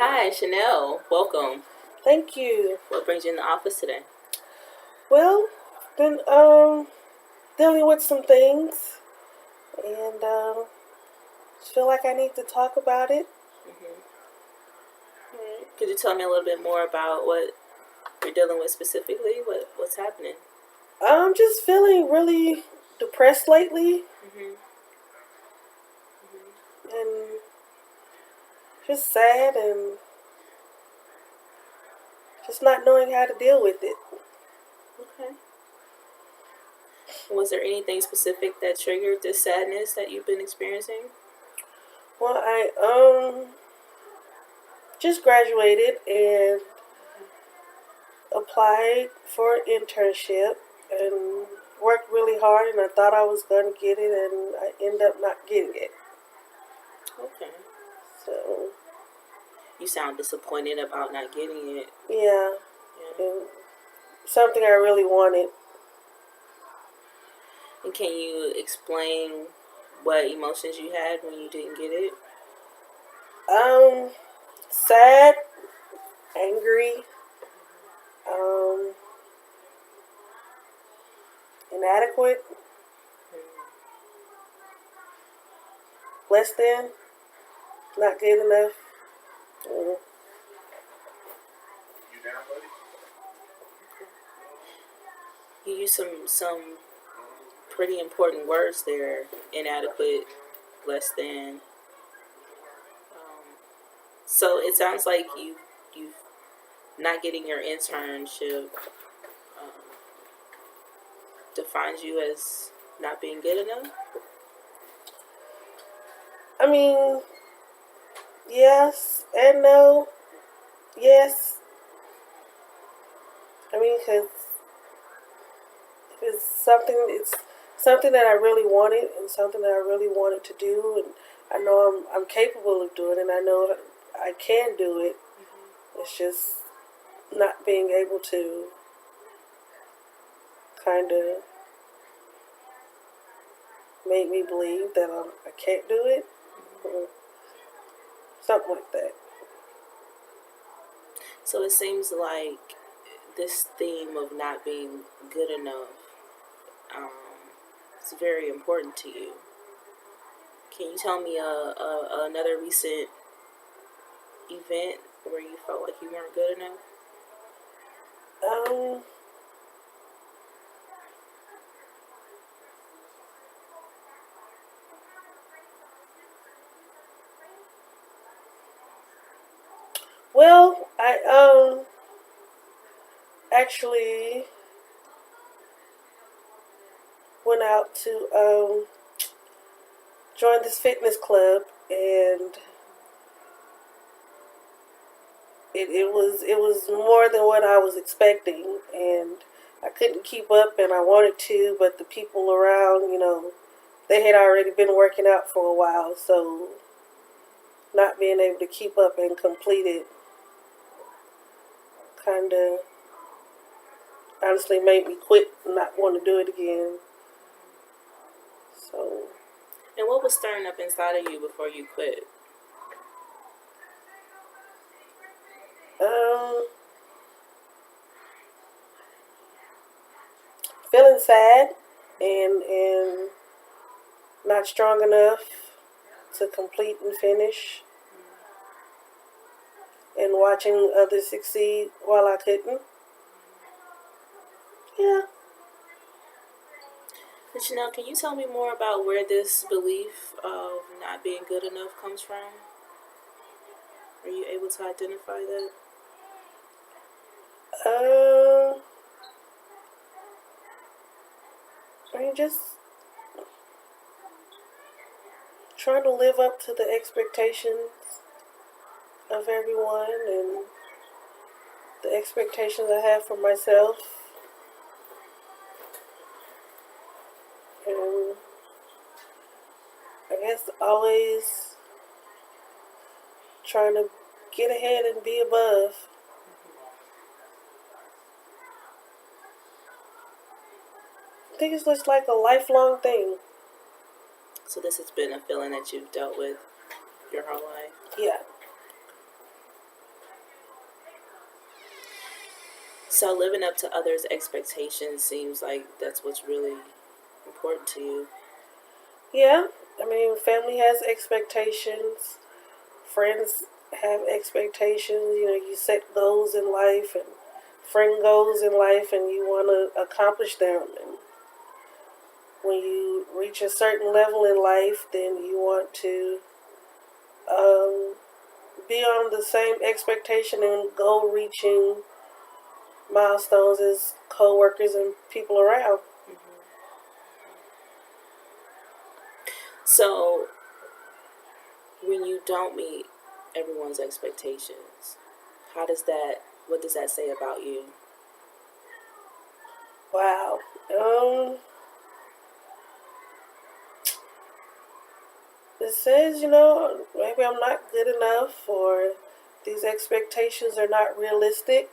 Hi, Chanel. Welcome. Thank you. What brings you in the office today? Well, been dealing with some things, and feel like I need to talk about it. Alright. Could you tell me a little bit more about what you're dealing with specifically? What's happening? I'm just feeling really depressed lately, and just sad, and just not knowing how to deal with it. Okay. Was there anything specific that triggered this sadness that you've been experiencing? Well, I just graduated and applied for an internship and worked really hard, and I thought I was going to get it, and I end up not getting it. Okay. So You sound disappointed about not getting it. yeah, Yeah. and something I really wanted. And can you explain what emotions you had when you didn't get it? Sad, angry, inadequate, less than, not good enough. Mm. You used some pretty important words there. Inadequate, less than. So it sounds like you not getting your internship defines you as not being good enough. I mean, yes and no. Yes. I mean, because it's something that I really wanted, and something that I really wanted to do, and I know I'm capable of doing it, and I know I can do it. It's just not being able to kind of make me believe that I can't do it. Something like that. So it seems like this theme of not being good enough is very important to you. Can you tell me another recent event where you felt like you weren't good enough? Um, well, I actually went out to join this fitness club, and it was more than what I was expecting, and I couldn't keep up, and I wanted to, but the people around, they had already been working out for a while, so not being able to keep up and complete it kind of honestly made me quit and not want to do it again. So, And what was stirring up inside of you before you quit? um, feeling sad and not strong enough to complete and finish, and watching others succeed while I couldn't. Yeah. And Chanel, can you tell me more about where this belief of not being good enough comes from? Are you able to identify that? I mean, just trying to live up to the expectations of everyone and the expectations I have for myself. And I guess always trying to get ahead and be above. I think it's just like a lifelong thing. So this has been a feeling that you've dealt with your whole life. Yeah. So living up to others' expectations seems like that's what's really important to you. Yeah, I mean, family has expectations, friends have expectations. You know, you set goals in life and friend goals in life, and you want to accomplish them. And when you reach a certain level in life, then you want to um, be on the same expectation and goal reaching milestones as co-workers and people around. So when you don't meet everyone's expectations, what does that say about you? Wow. It says, you know, maybe I'm not good enough, or these expectations are not realistic.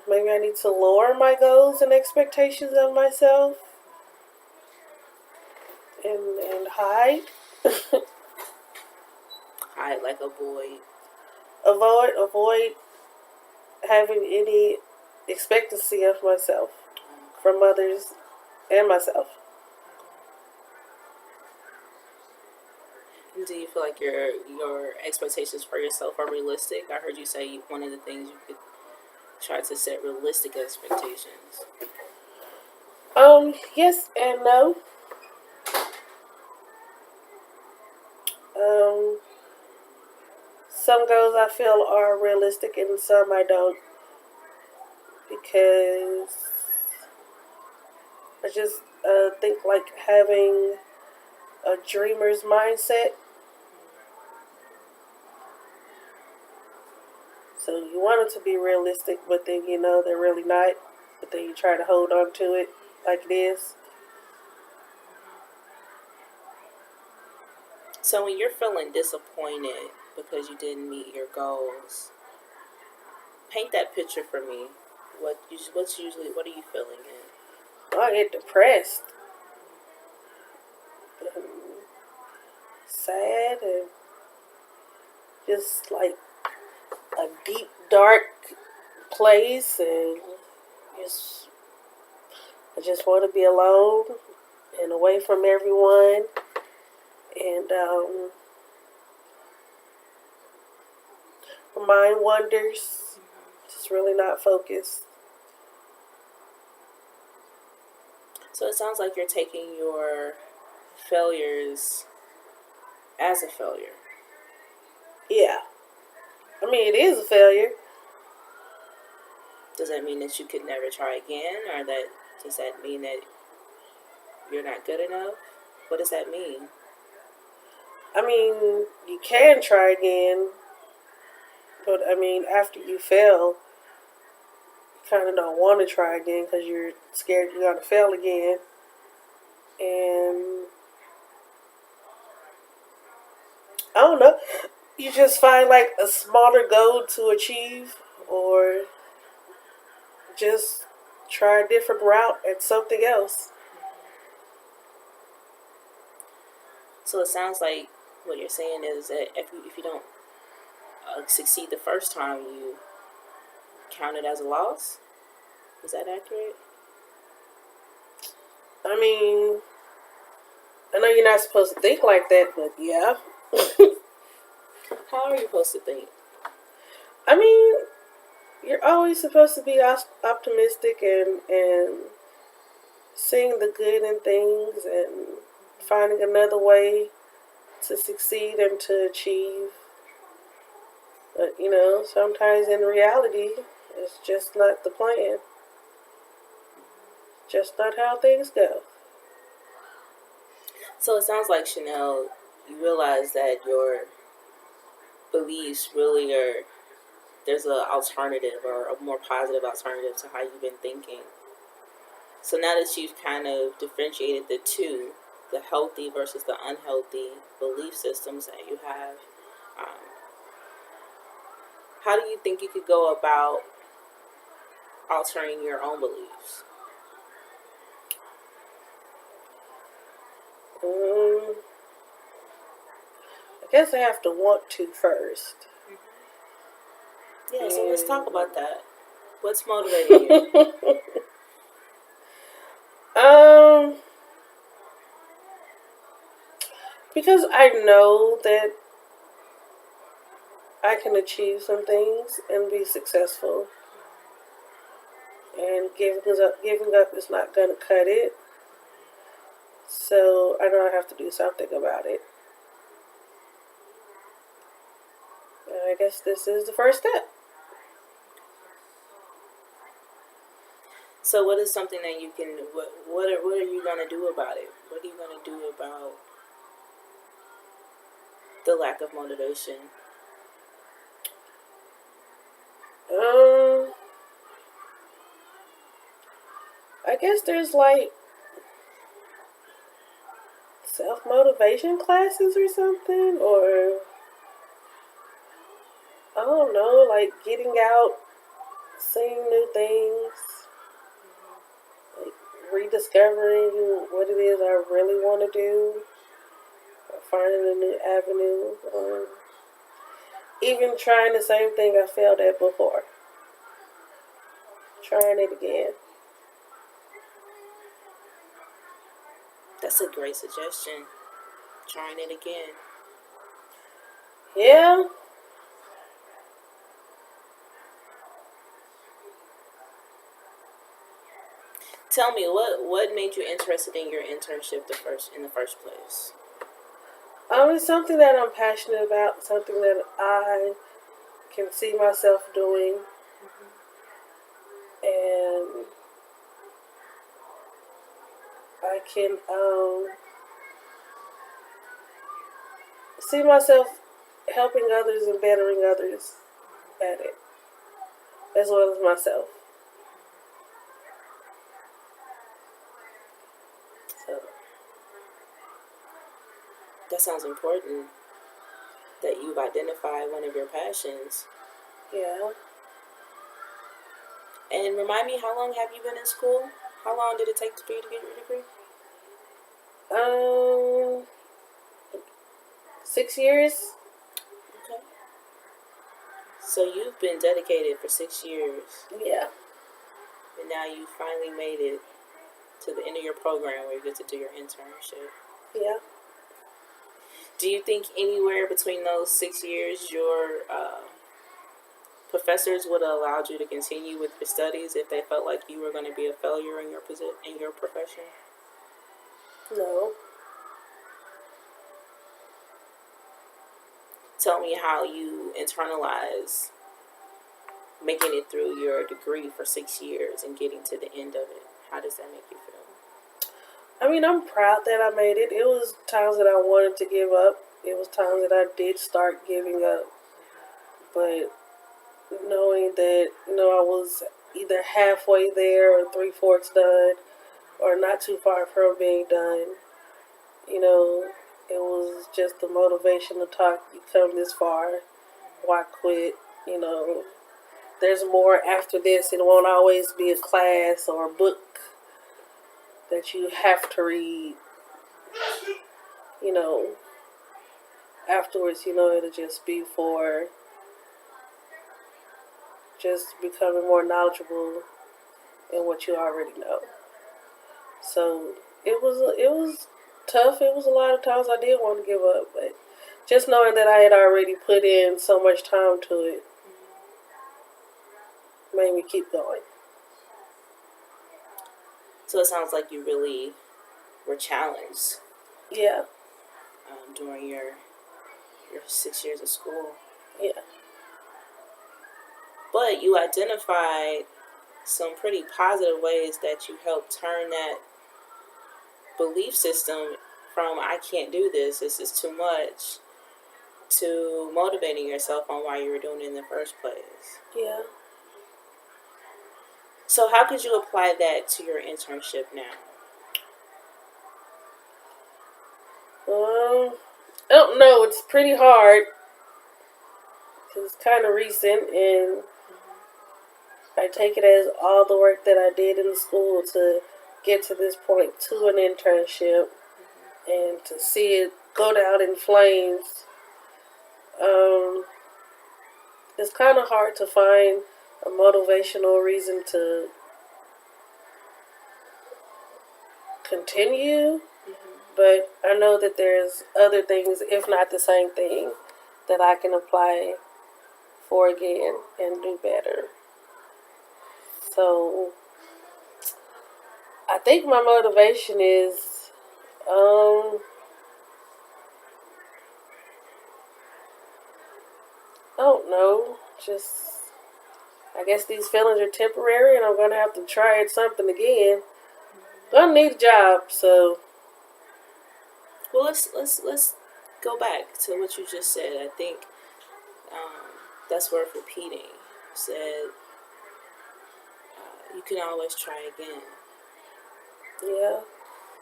Maybe I need to lower my goals and expectations of myself and hide. Hide, like avoid. Avoid having any expectancy of myself from others and myself. Do you feel like your expectations for yourself are realistic? I heard you say one of the things you could try to set realistic expectations. Yes and no. Um, some goals I feel are realistic and some I don't, because I just think like having a dreamer's mindset. So you want it to be realistic, but then you know they're really not. But then you try to hold on to it like it is. So when you're feeling disappointed because you didn't meet your goals, paint that picture for me. What are you feeling I get depressed and sad and just like a deep, dark place, and just I just want to be alone and away from everyone, and my mind wanders. Just really not focused. So it sounds like you're taking your failures as a failure. Yeah, I mean it is a failure. Does that mean that you could never try again, or does that mean that you're not good enough? What does that mean? I mean, you can try again, but I mean, after you fail, you kind of don't want to try again because you're scared you're going to fail again. And I don't know, you just find like a smaller goal to achieve, or just try a different route at something else. So it sounds like what you're saying is that if you don't succeed the first time, you count it as a loss. Is that accurate? I mean, I know you're not supposed to think like that, but yeah. How are you supposed to think? I mean, you're always supposed to be optimistic and seeing the good in things and finding another way to succeed and to achieve. But you know, sometimes in reality, it's just not the plan. Just not how things go. So it sounds like, Chanel, you realize that your beliefs really are, there's an alternative or a more positive alternative to how you've been thinking. So now that you've kind of differentiated the two, the healthy versus the unhealthy belief systems that you have, um, how do you think you could go about altering your own beliefs? Um, I guess I have to want to first. Yeah, so let's talk about that. What's motivating you? um, because I know that I can achieve some things and be successful, and giving up is not gonna cut it. So I know I have to do something about it. And I guess this is the first step. So what is something that you can what are you gonna do about it? What are you gonna do about the lack of motivation? Um, I guess there's like self motivation classes or something, or I don't know, like getting out, seeing new things, like rediscovering what it is I really want to do, or finding a new avenue, or even trying the same thing I failed at before, trying it again. That's a great suggestion. Trying it again. Yeah. Tell me what made you interested in your internship in the first place? It's something that I'm passionate about, something that I can see myself doing, and I can see myself helping others and bettering others at it, as well as myself. So, That sounds important. That you've identified one of your passions. yeah. And remind me, how long have you been in school? How long did it take for you to get your degree? Um, 6 years. Okay. So you've been dedicated for 6 years, Yeah. and now you finally made it to the end of your program where you get to do your internship. Yeah. Do you think anywhere between those 6 years your professors would have allowed you to continue with your studies if they felt like you were going to be a failure in your profession? No. Tell me how you internalize making it through your degree for 6 years and getting to the end of it. How does that make you feel? I mean, I'm proud that I made it. It was times that I wanted to give up. It was times that I did start giving up. But knowing that, I was either halfway there or three-fourths done or not too far from being done, you know, it was just the motivation to talk, you come this far, why quit? You know, there's more after this. It won't always be a class or a book that you have to read, you know, afterwards, it'll just be for just becoming more knowledgeable in what you already know. So it was tough. It was a lot of times I did want to give up, but just knowing that I had already put in so much time to it made me keep going. So it sounds like you really were challenged Yeah, during your 6 years of school. yeah, But you identified some pretty positive ways that you helped turn that belief system from I can't do this is too much, to motivating yourself on why you were doing it in the first place. yeah. So how could you apply that to your internship now? I don't know. It's pretty hard because it's kind of recent, and I take it as all the work that I did in the school to get to this point to an internship and to see it go down in flames. Um, it's kind of hard to find a motivational reason to continue, but I know that there's other things, if not the same thing, that I can apply for again and do better. So I think my motivation is I don't know, just I guess these feelings are temporary and I'm gonna have to try it something again. Gonna need a job, so Well, let's go back to what you just said. I think that's worth repeating. You said you can always try again. yeah.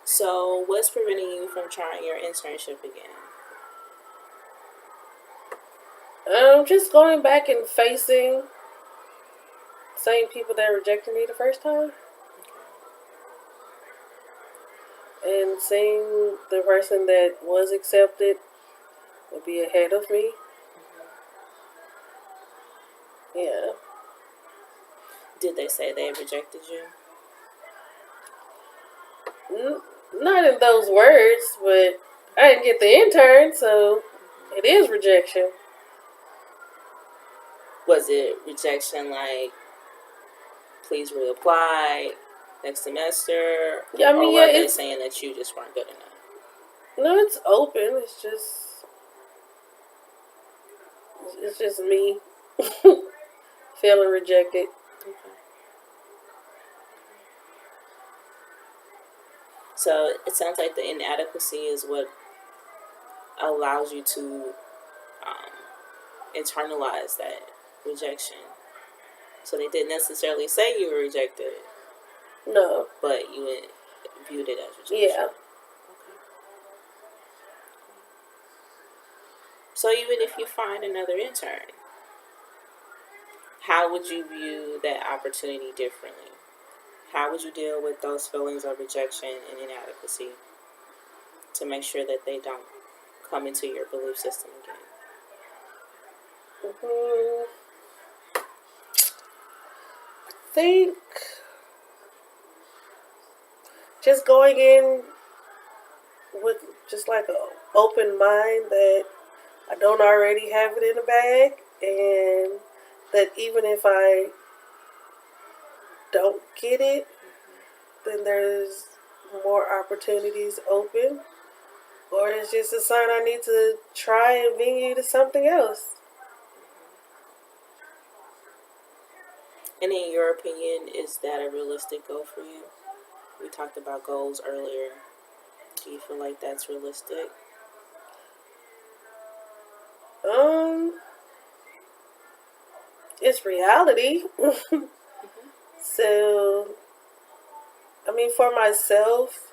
So, what's preventing you from trying your internship again? Just going back and facing same people that rejected me the first time, and seeing the person that was accepted would be ahead of me. Yeah. Did they say they rejected you? Not in those words, but I didn't get the intern, so it is rejection. Was it rejection like, please reapply next semester? Yeah, I mean, or yeah, were they it's saying that you just weren't good enough? no, it's open. It's just me feeling rejected. Okay. So it sounds like the inadequacy is what allows you to internalize that rejection. So they didn't necessarily say you were rejected, No. but you viewed it as rejection. Yeah. Okay. So even if you find another intern, how would you view that opportunity differently? How would you deal with those feelings of rejection and inadequacy to make sure that they don't come into your belief system again? I think just going in with just like an open mind that I don't already have it in the bag, and that even if I don't get it, then there's more opportunities open, or it's just a sign I need to try and venue to something else. And in your opinion, is that a realistic goal for you? We talked about goals earlier. Do you feel like that's realistic? It's reality. So, I mean, for myself,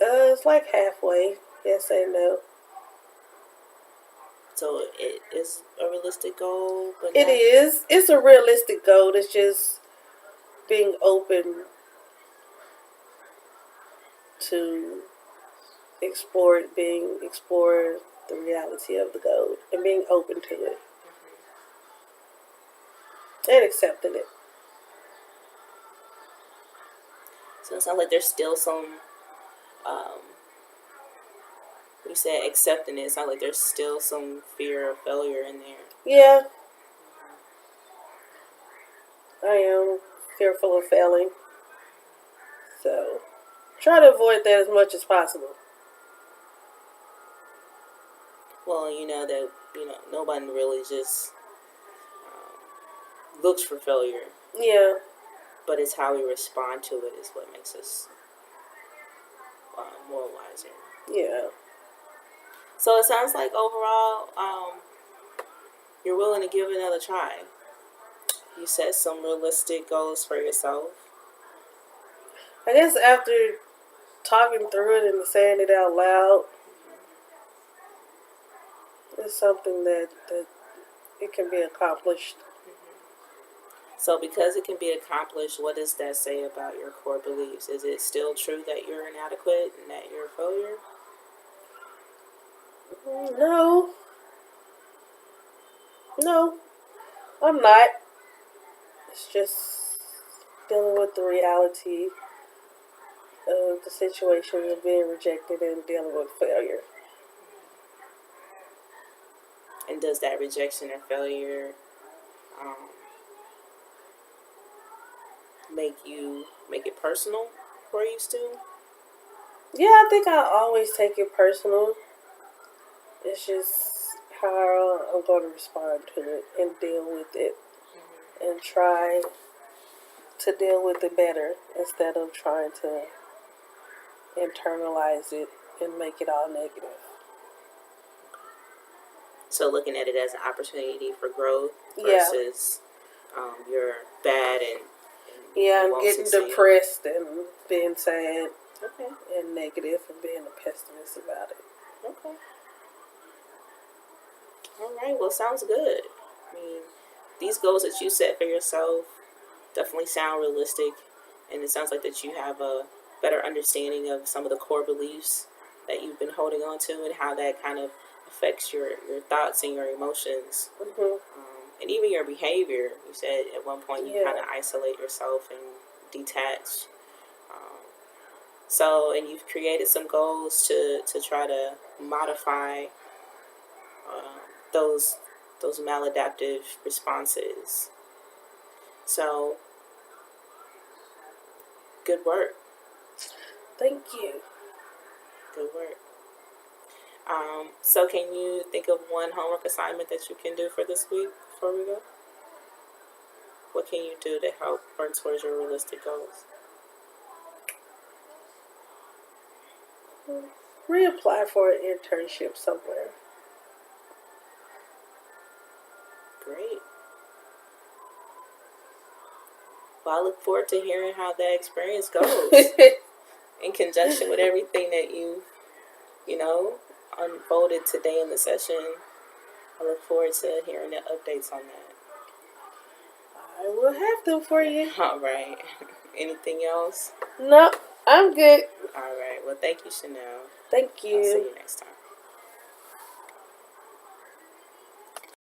it's like halfway. Yes and no. So it is a realistic goal, but It is. It's a realistic goal. It's just being open to explore the reality of the goal and being open to it and accepting it. So it sounds like there's still some. You said accepting it. It sounds like there's still some fear of failure in there. Yeah, I am fearful of failing. So try to avoid that as much as possible. Well, you know that nobody really just looks for failure, Yeah. but it's how we respond to it is what makes us more wiser. Yeah. So it sounds like overall, you're willing to give it another try. You set some realistic goals for yourself. I guess after talking through it and saying it out loud, it's something that it can be accomplished. So because it can be accomplished, what does that say about your core beliefs? Is it still true that you're inadequate and that you're a failure? No, no, I'm not. It's just dealing with the reality of the situation of being rejected and dealing with failure. And does that rejection or failure make it personal for you still? Yeah, I think I always take it personal. It's just how I'm going to respond to it and deal with it and try to deal with it better instead of trying to internalize it and make it all negative. So looking at it as an opportunity for growth Yeah. versus you're bad and Yeah, you I'm won't getting succeed. depressed and being sad Okay. and negative and being a pessimist about it. Okay. All right. Well, sounds good. I mean, these goals that you set for yourself definitely sound realistic, and it sounds like that you have a better understanding of some of the core beliefs that you've been holding on to and how that kind of affects your thoughts and your emotions. And even your behavior. You said at one point you kind of isolate yourself and detach. And you've created some goals to try to modify those maladaptive responses. So, good work. Thank you. Good work. So can you think of one homework assignment that you can do for this week before we go? What can you do to help work towards your realistic goals? Reapply for an internship somewhere. Great. Well, I look forward to hearing how that experience goes in conjunction with everything that unfolded today in the session. I look forward to hearing the updates on that. I will have them for you. All right. Anything else? No, I'm good. All right. Well, thank you, Chanel. Thank you. I'll see you next time.